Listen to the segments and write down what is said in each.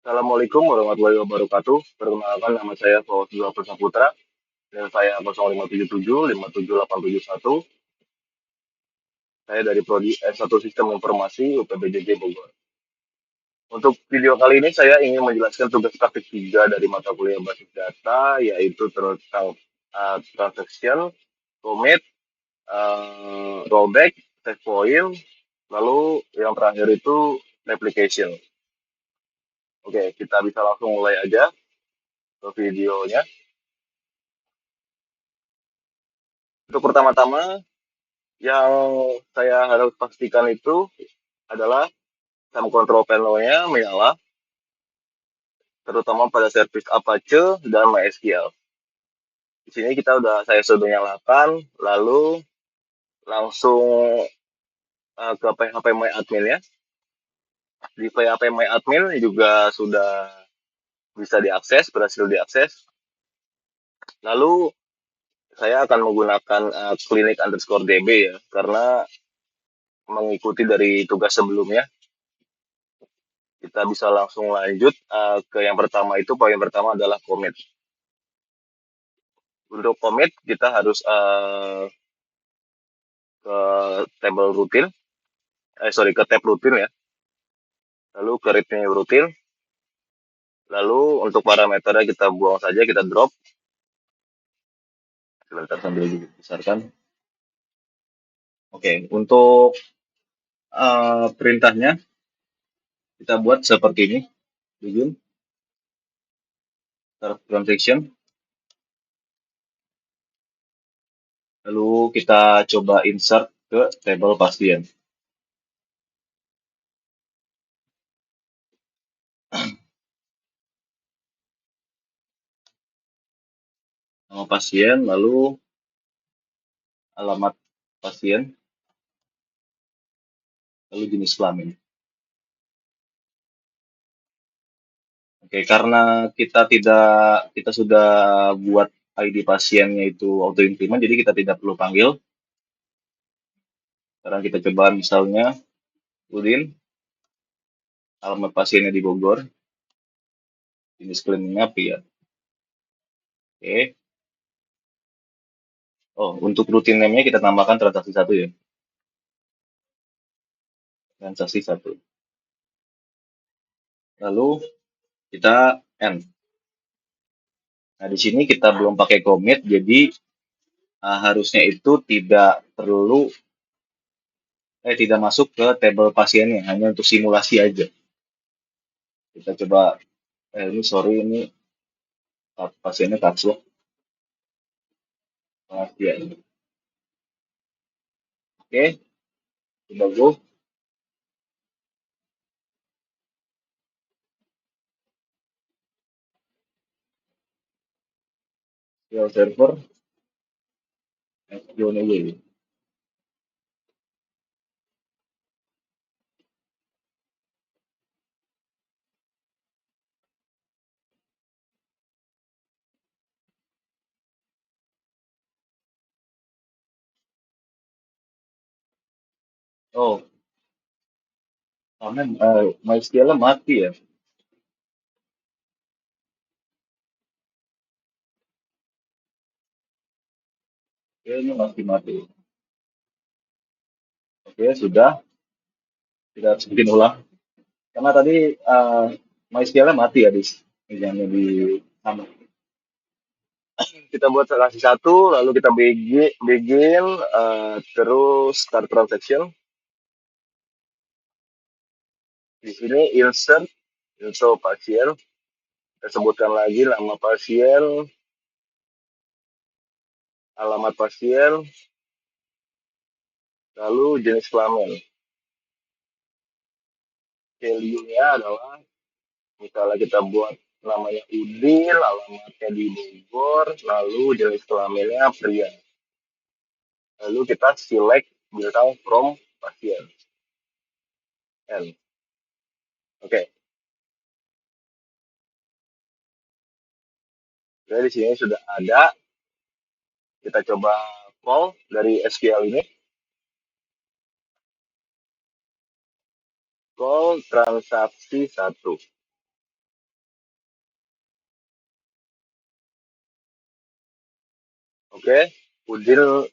Assalamualaikum warahmatullahi wabarakatuh. Perkenalkan nama saya Fawzul Saputra dan saya 0577 57871. Saya dari Prodi S1 Sistem Informasi UPBJJ Bogor. Untuk video kali ini saya ingin menjelaskan tugas praktik 3 dari mata kuliah basis data yaitu tentang transaction, commit, rollback, set point, lalu yang terakhir itu replication. Oke, kita bisa langsung mulai aja ke videonya. Untuk pertama-tama yang saya harus pastikan itu adalah SAM control panel-nya menyala, terutama pada service Apache dan MySQL. Di sini saya sudah nyalakan, lalu langsung ke PHP My Admin ya. Di PHP My Admin juga sudah bisa diakses, berhasil diakses. Lalu saya akan menggunakan clinic underscore db ya, karena mengikuti dari tugas sebelumnya. Kita bisa langsung lanjut ke yang pertama itu, poin pertama adalah commit. Untuk commit kita harus ke table rutin, ke tab rutin ya, lalu ke readme rutin, lalu untuk parameternya kita buang saja, kita drop. Sebentar sambil dibesarkan. Oke, untuk perintahnya kita buat seperti ini, begin, start transaction, lalu kita coba insert ke table pasien. Nama pasien, lalu alamat pasien, lalu jenis kelamin. Oke, karena kita sudah buat ID pasiennya itu auto increment, jadi kita tidak perlu panggil. Sekarang kita coba misalnya Udin, alamat pasiennya di Bogor, jenis kelaminnya pria. Oke. Oh, untuk rutin name-nya kita tambahkan transaksi 1 ya. Transaksi 1. Lalu kita end. Nah, di sini kita belum pakai commit, jadi harusnya itu tidak masuk ke table pasiennya, hanya untuk simulasi aja. Kita coba, ini pasiennya kapsul. Pasien. Oke, coba go. SQL Server, SQL aja. Oh, karena MySQL mati ya. Oke, ini masih mati. Oke, sudah. Kita harus bikin ulang. Karena tadi MySQL mati ya yang di sama. Kita buat transaksi 1, lalu kita begin, terus start transaction. Di sini insert info pasien. Kita sebutkan lagi nama pasien, alamat pasien, lalu jenis kelamin. Value-nya adalah misalnya kita buat namanya Udin, alamatnya di Bogor, lalu jenis kelaminnya pria. Lalu kita select bintang from pasien. N. Oke. Jadi di sini sudah ada. Kita coba call dari SQL ini. Call transaksi 1. Oke, Udin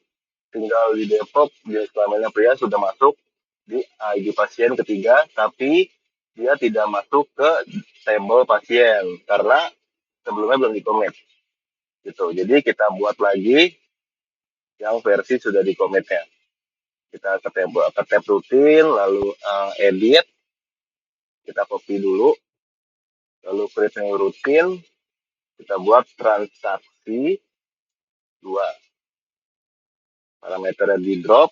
tinggal di Depok, jenis kelaminnya pria, sudah masuk di ID pasien ketiga, tapi dia tidak masuk ke tabel pasien karena sebelumnya belum dikomit gitu. Jadi kita buat lagi yang versi sudah dikomitnya. Kita ke tab rutin, lalu edit, kita copy dulu, lalu create new rutin, kita buat transaksi 2, parameternya di drop,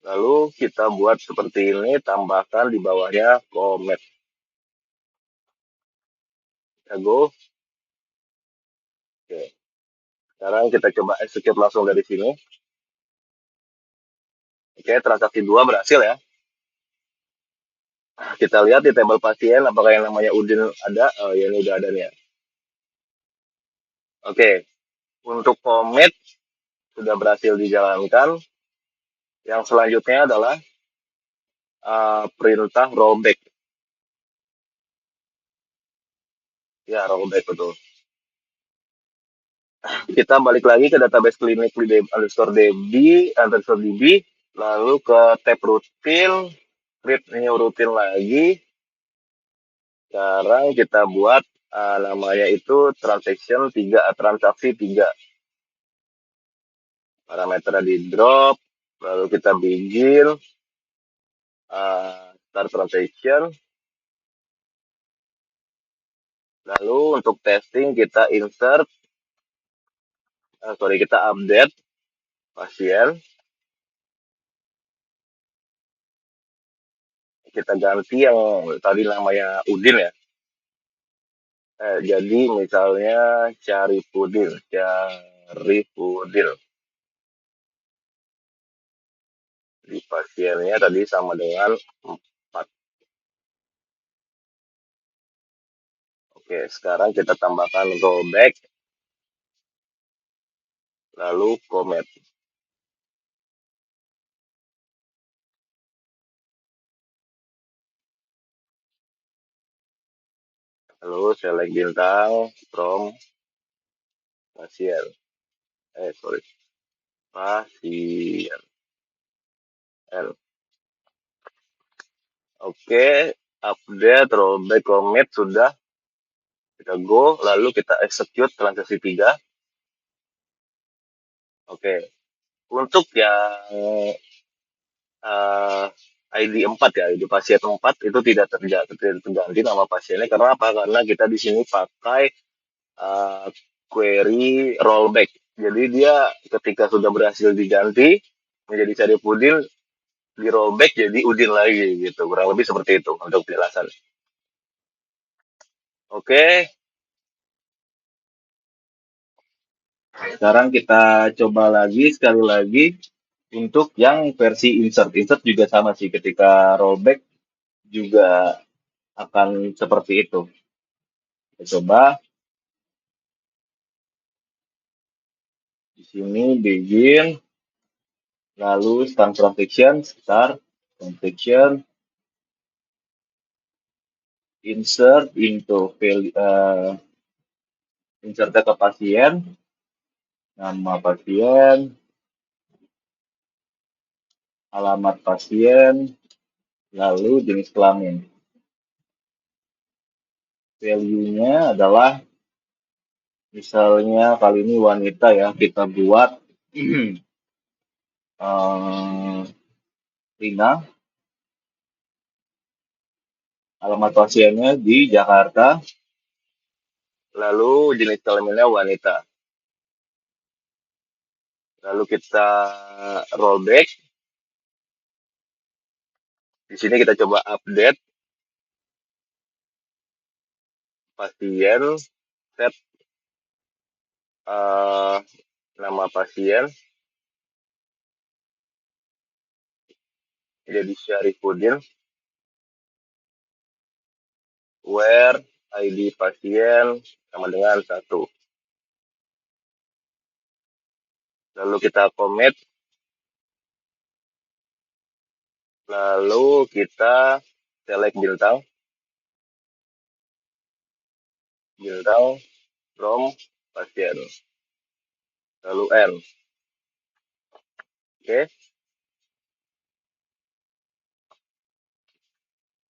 lalu kita buat seperti ini, tambahkan di bawahnya commit. Kita go. Oke. Sekarang kita coba execute langsung dari sini. Oke, transaksi 2 berhasil ya. Kita lihat di tabel pasien apakah yang namanya Udin ada. Oh, ya ini udah ada nih ya. Oke, untuk commit sudah berhasil dijalankan. Yang selanjutnya adalah perintah rollback. Ya, rollback betul. Kita balik lagi ke database klinik underscore db, lalu ke tab rutin, create new rutin lagi. Sekarang kita buat namanya itu transaksi 3, parameternya di drop, lalu kita begin, start transaction, lalu untuk testing kita insert, kita update pasien, kita ganti yang tadi namanya Udin ya. Jadi misalnya cari pudil di pasiennya tadi sama dengan 4. Oke, sekarang kita tambahkan rollback, lalu commit. Lalu select bintang from pasien. Pasien. Oke, update, rollback, commit sudah. Kita go, lalu kita execute transaksi 3. Oke, untuk yang uh, ID 4 ya, ID pasien 4 itu tidak terganti nama pasiennya. Karena apa? Karena kita di sini pakai uh, query rollback. Jadi dia ketika sudah berhasil diganti menjadi Sarifudin, di rollback jadi Udin lagi gitu. Kurang lebih seperti itu untuk penjelasan. Oke, sekarang kita coba lagi sekali lagi untuk yang versi insert. Insert juga sama sih, ketika rollback juga akan seperti itu. Kita coba di sini begin, lalu start transaction, insert into insert ke pasien, nama pasien, alamat pasien, lalu jenis kelamin. Value-nya adalah misalnya kali ini wanita ya, kita buat Rina, alamat pasiennya di Jakarta, lalu jenis kelaminnya wanita. Lalu kita rollback. Di sini kita coba update pasien, set nama pasien jadi Syarifudin, where ID pasien sama dengan 1. Lalu kita commit, lalu kita select bintang from pasien. lalu N. Oke,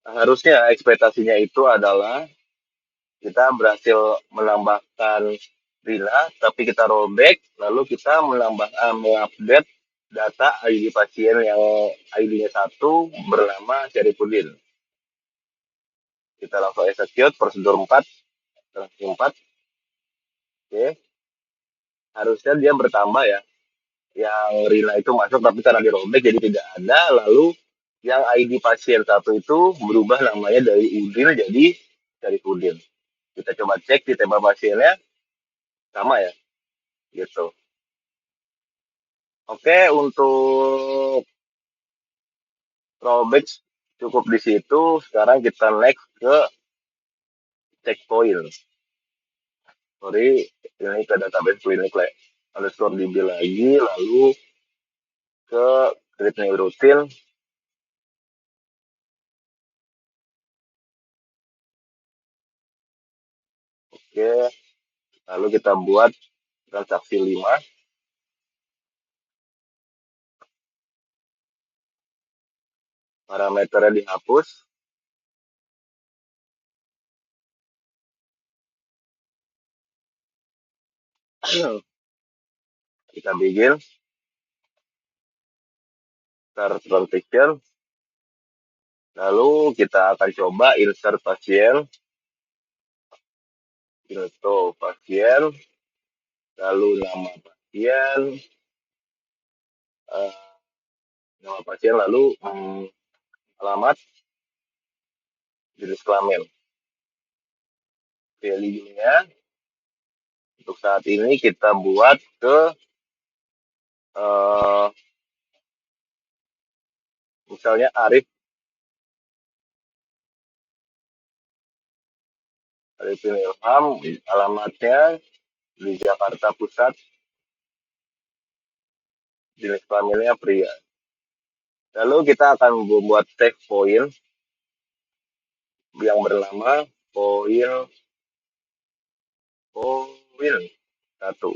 harusnya ekspektasinya itu adalah kita berhasil menambahkan Rina, tapi kita rollback, lalu kita mengupdate data ID pasien yang ID-nya satu bernama Syarifudin. Kita langsung execute prosedur 4, transaksi 4. Oke, harusnya dia bertambah ya. Yang Rina itu masuk, tapi karena di rollback jadi tidak ada. Lalu yang ID pasien satu itu berubah namanya dari Udin jadi Syarifudin. Kita coba cek di tembak pasiennya, sama ya, gitu. Oke, untuk rollback cukup di situ. Sekarang kita next ke checkpoint. Sorry, ini ke database klinik underscore DB lagi, lalu ke treatment rutin. Oke, lalu kita buat transaksi 5. Parameternya dihapus. Kita bikin start transaction. Lalu kita akan coba insert pasien, info pasien, lalu nama pasien, eh, nama pasien, lalu alamat, jenis kelamin. Value-nya untuk saat ini kita buat ke uh, misalnya Arifin Ilham, alamatnya di Jakarta Pusat, jenis kelaminnya pria. Lalu kita akan membuat tag point yang bernama poin poin 1.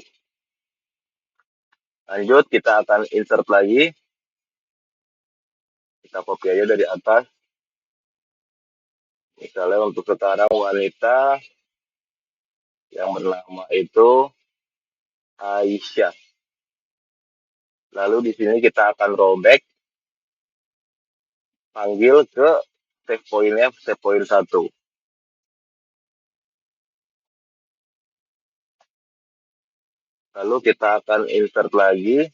Lanjut, kita akan insert lagi. Kita copy aja dari atas. Misalnya untuk sekarang wanita yang bernama itu Aisyah. Lalu di sini kita akan rollback, panggil ke save point-nya, save point 1. Lalu kita akan insert lagi.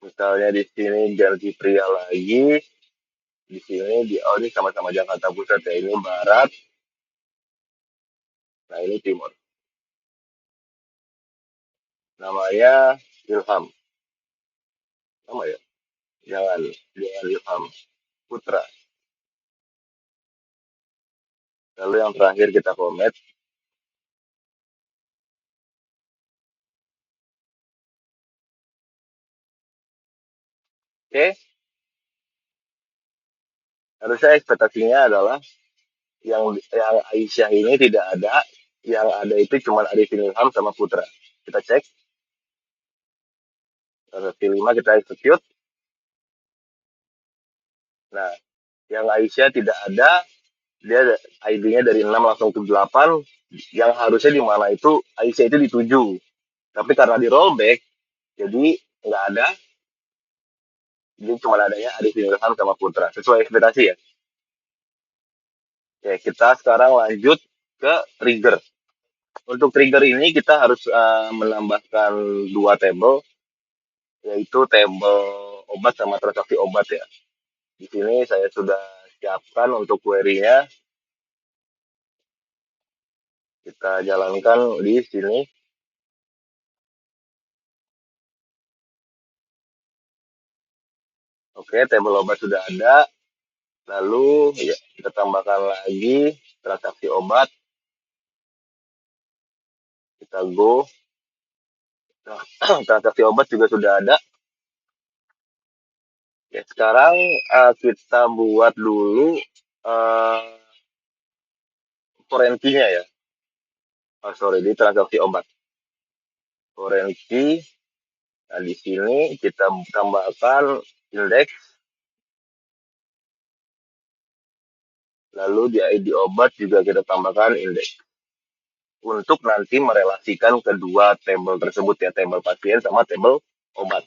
Misalnya di sini ganti pria lagi. Di sini ini sama-sama Jakarta Pusat ya. Ini barat. Nah, ini timur. Namanya Ilham. Sama ya? Jangan Ilham. Putra. Lalu yang terakhir kita commit. Oke. Harusnya ekspektasinya adalah yang Aisyah ini tidak ada, yang ada itu cuma Arifin Ilham sama Putra. Kita cek. Transaksi 5 kita execute. Nah, yang Aisyah tidak ada, dia ID-nya dari 6 langsung ke 8, yang harusnya di mana itu Aisyah itu di 7. Tapi karena di rollback, jadi nggak ada, jadi cuma adanya Arifin Ilham sama Putra. Sesuai ekspektasi ya. Oke, kita sekarang lanjut ke trigger. Untuk trigger ini kita harus menambahkan 2 table, yaitu table obat sama transaksi obat ya. Di sini saya sudah siapkan untuk query-nya. Kita jalankan di sini. Oke, table obat sudah ada. Lalu ya, kita tambahkan lagi transaksi obat. Kita go. Nah, transaksi obat juga sudah ada. Ya, sekarang kita buat dulu uh, forentinya ya. sorry, di transaksi obat. Foreign key. Nah, di sini kita tambahkan indeks, lalu di ID obat juga kita tambahkan indeks. Untuk nanti merelasikan kedua tabel tersebut ya, tabel pasien sama tabel obat.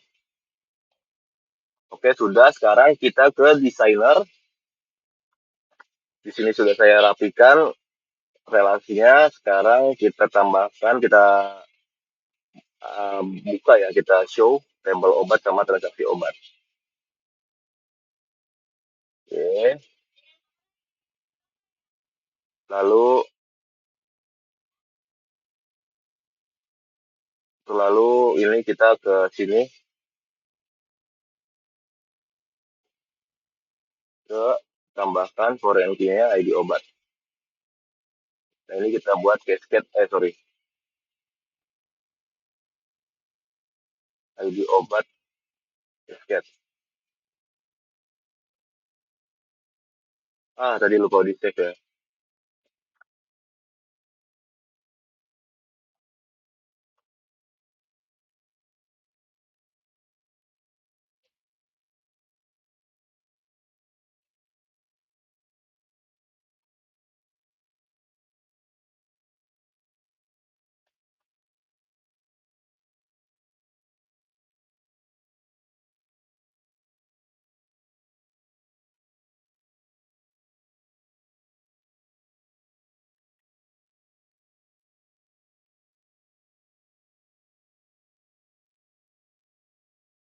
Oke, sudah. Sekarang kita ke desainer. Di sini sudah saya rapikan relasinya. Sekarang kita tambahkan, kita buka ya, kita show tabel obat sama transaksi obat. Oke. Lalu ini kita ke sini, ke tambahkan foreign key-nya ID obat. Nah, ini kita buat cascade, ID obat cascade. Tadi lupa di save ya.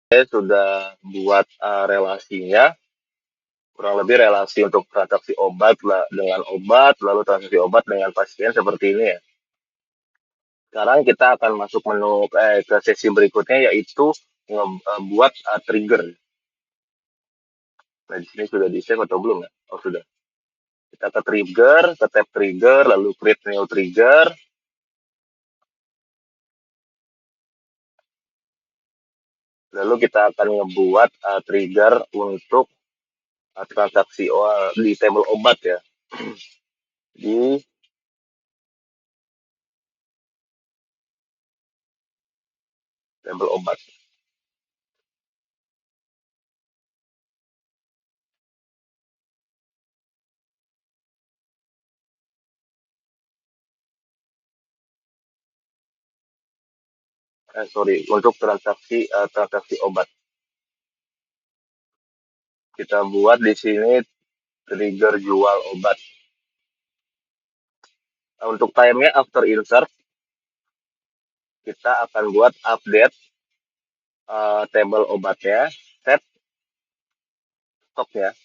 Saya sudah buat relasinya, kurang lebih relasi untuk transaksi obat lah, dengan obat, lalu transaksi obat dengan pasien seperti ini ya. Sekarang kita akan masuk menu ke sesi berikutnya, yaitu membuat trigger. Nah, di sini sudah di save atau belum ya? Oh, sudah. Kita ke trigger, ke tab trigger, lalu create new trigger. Lalu kita akan ngebuat trigger untuk transaksi di table obat ya. Di table obat. Untuk transaksi obat. Kita buat di sini trigger jual obat. Nah, untuk time-nya after insert, kita akan buat update table obatnya, set stoknya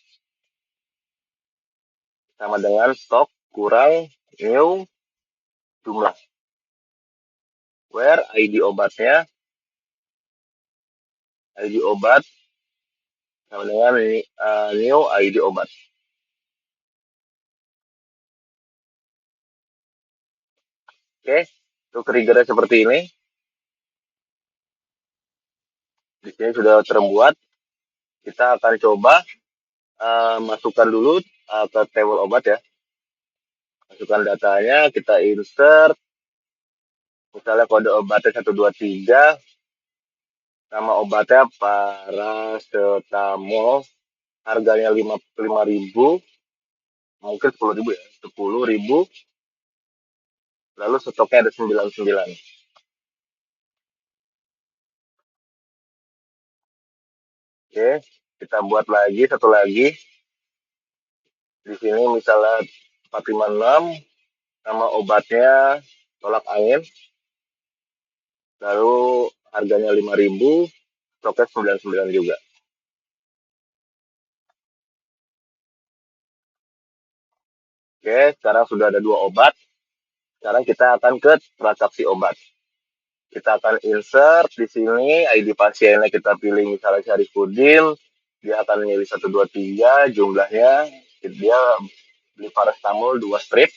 sama dengan stok kurang new jumlah. Where ID obatnya, ID obat sama dengan new ID obat. Oke, untuk triggernya seperti ini. Di sini sudah terbuat. Kita akan coba masukkan dulu ke table obat ya. Masukkan datanya, kita insert. Misalnya kode obatnya 123, nama obatnya paracetamol, harganya 5.000, mungkin 10.000 ya, 10.000. Lalu stoknya ada 99. Oke, kita buat lagi satu lagi. Di sini misalnya 456, nama obatnya tolak angin. Lalu harganya 5.000, stoknya 99 juga. Oke, sekarang sudah ada 2 obat. Sekarang kita akan ke transaksi obat. Kita akan insert di sini ID pasiennya, kita pilih misalnya Syarifudin, dia akan milih 123, jumlahnya dia beli paracetamol 2 strip,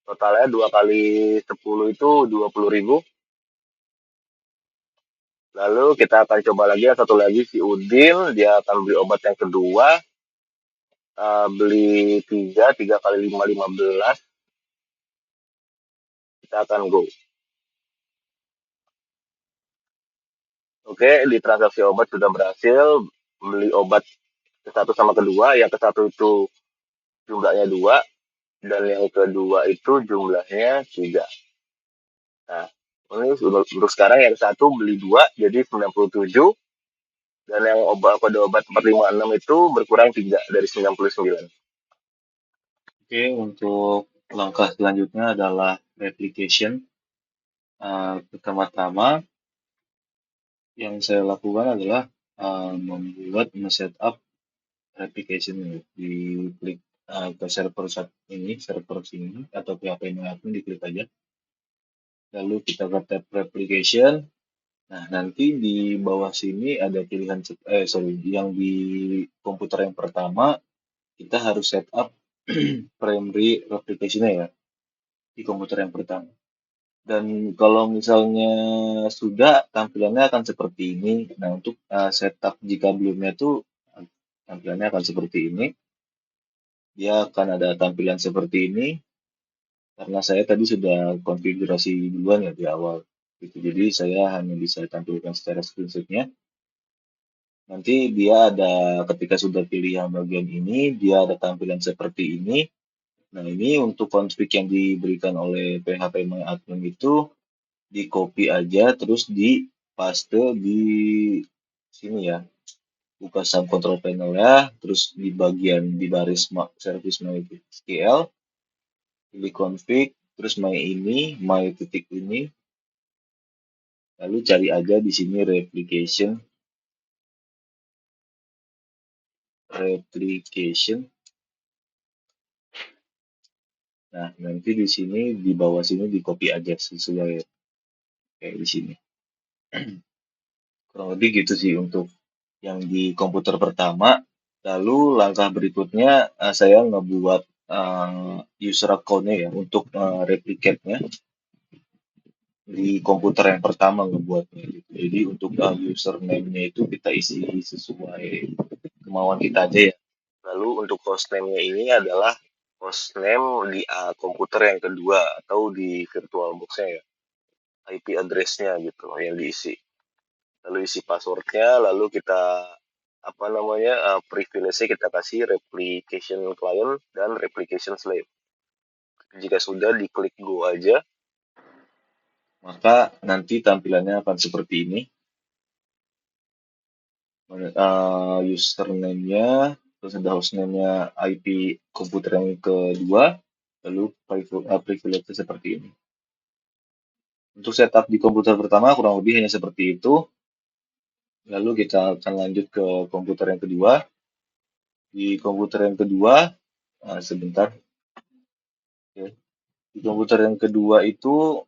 totalnya 2 kali 10 itu 20.000. Lalu kita akan coba lagi yang satu lagi, si Udin, dia akan beli obat yang kedua, beli 3 kali 5, 15. kita akan go. Oke, di transaksi obat sudah berhasil, beli obat ke satu sama kedua, yang ke satu itu jumlahnya 2, dan yang kedua itu jumlahnya 3. Nah, ini untuk sekarang yang satu beli 2 jadi 97, dan yang kode obat 456 itu berkurang 3 dari 99. Oke, untuk langkah selanjutnya adalah replication. Pertama-tama yang saya lakukan adalah membuat setup replication ini. Di klik ke server sini atau PHP admin diklik aja. Lalu kita ke tab replication. Nah, nanti di bawah sini ada pilihan yang di komputer yang pertama kita harus setup primary replication-nya ya di komputer yang pertama. Dan kalau misalnya sudah, tampilannya akan seperti ini. Nah, untuk setup jika belumnya tuh tampilannya akan seperti ini. Dia akan ada tampilan seperti ini karena saya tadi sudah konfigurasi duluan ya di awal. Gitu. Jadi saya hanya bisa tampilkan secara screenshot-nya. Nanti dia ada ketika sudah pilih yang bagian ini, dia ada tampilan seperti ini. Nah, ini untuk config yang diberikan oleh phpMyAdmin itu di copy aja terus di paste di sini ya. Buka sub control panel ya, terus di bagian di baris service MySQL, pilih config, terus my titik ini, lalu cari aja di sini replication. Nah, nanti di sini di bawah sini di copy aja sesuai kayak di sini. Kurang lebih gitu sih untuk yang di komputer pertama. Lalu langkah berikutnya saya ngebuat user account-nya ya untuk replicate-nya di komputer yang pertama ngebuatnya gitu. Jadi untuk username-nya itu kita isi sesuai kemauan kita aja ya. Lalu untuk hostname-nya ini adalah hostname di komputer yang kedua atau di VirtualBox-nya ya. IP address-nya gitu loh yang diisi. Lalu isi password-nya, lalu kita privilege-nya kita kasih replication client dan replication slave. Jika sudah, diklik go aja. Maka nanti tampilannya akan seperti ini. Username-nya, terus ada hostname-nya IP komputer yang kedua, lalu privilege-nya seperti ini. Untuk setup di komputer pertama kurang lebih hanya seperti itu. Lalu kita akan lanjut ke komputer yang kedua. Di komputer yang kedua, sebentar. Oke. Di komputer yang kedua itu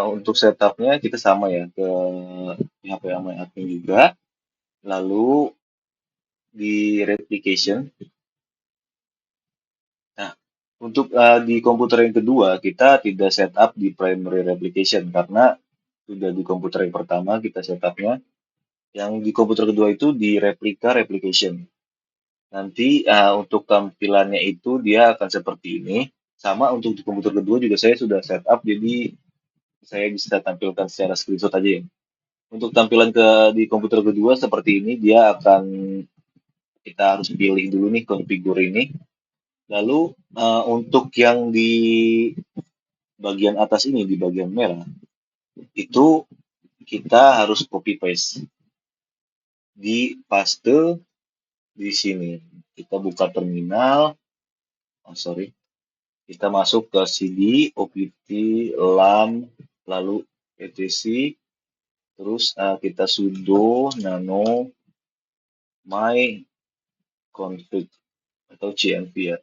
untuk setupnya kita sama ya ke PHP admin juga. Lalu di replication. Nah, untuk di komputer yang kedua kita tidak setup di primary replication karena sudah di komputer yang pertama kita setupnya. Yang di komputer kedua itu di replika replication. Nanti untuk tampilannya itu dia akan seperti ini. Sama untuk di komputer kedua juga saya sudah setup, jadi saya bisa tampilkan secara screenshot aja ya. Untuk tampilan di komputer kedua seperti ini, dia akan kita harus pilih dulu nih configure ini. Lalu untuk yang di bagian atas ini, di bagian merah, itu kita harus copy paste di paste di sini. Kita buka terminal, kita masuk ke cd, opt, lam, lalu etc, terus kita sudo nano my config atau cmp ya.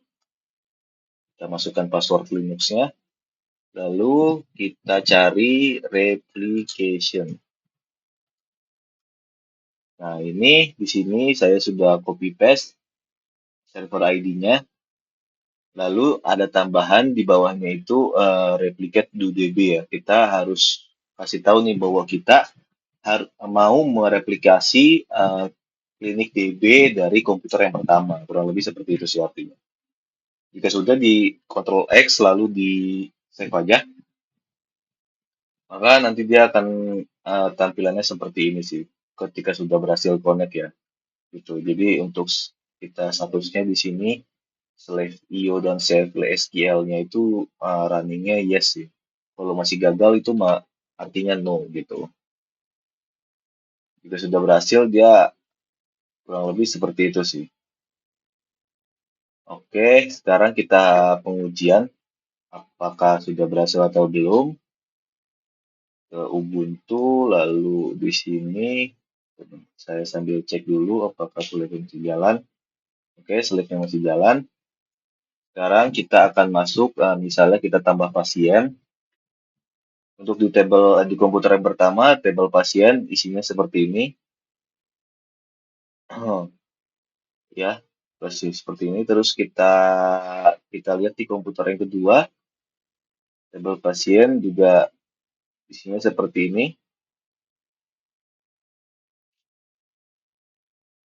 Kita masukkan password Linux-nya, lalu kita cari replication. Nah, ini di sini saya sudah copy paste server ID-nya. Lalu ada tambahan di bawahnya itu replicate do db ya. Kita harus kasih tahu nih bahwa kita mau mereplikasi klinik DB dari komputer yang pertama. Kurang lebih seperti itu sih artinya. Jika sudah di Ctrl X lalu di save aja. Maka nanti dia akan tampilannya seperti ini sih, ketika sudah berhasil connect ya, gitu. Jadi untuk kita statusnya di sini slave io dan save SQL-nya itu runningnya yes sih. Kalau masih gagal itu artinya no gitu. Jika sudah berhasil dia kurang lebih seperti itu sih. Oke, sekarang kita pengujian apakah sudah berhasil atau belum ke Ubuntu, lalu di sini saya sambil cek dulu apakah slide masih jalan. Oke, slide-nya masih jalan. Sekarang kita akan masuk, misalnya kita tambah pasien. Untuk di di komputer yang pertama, tabel pasien isinya seperti ini. Ya, masih seperti ini. Terus kita lihat di komputer yang kedua, tabel pasien juga isinya seperti ini.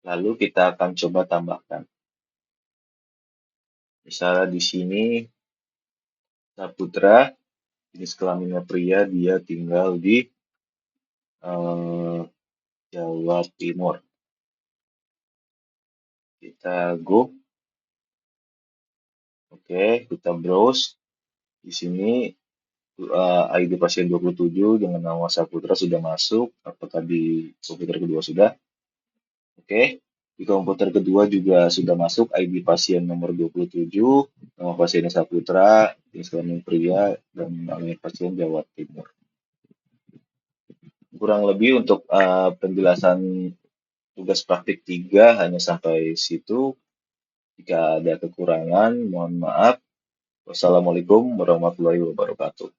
Lalu kita akan coba tambahkan. Misalnya di sini Saputra, jenis kelaminnya pria, dia tinggal di Jawa Timur. Kita go. Oke, kita browse. Di sini ID pasien 27 dengan nama Saputra sudah masuk. Apakah di komputer kedua sudah? Oke, di komputer kedua juga sudah masuk ID pasien nomor 27, nama pasiennya Saputra, jenis kelamin pria, dan nama pasien Jawa Timur. Kurang lebih untuk penjelasan tugas praktik 3 hanya sampai situ. Jika ada kekurangan, mohon maaf. Wassalamualaikum warahmatullahi wabarakatuh.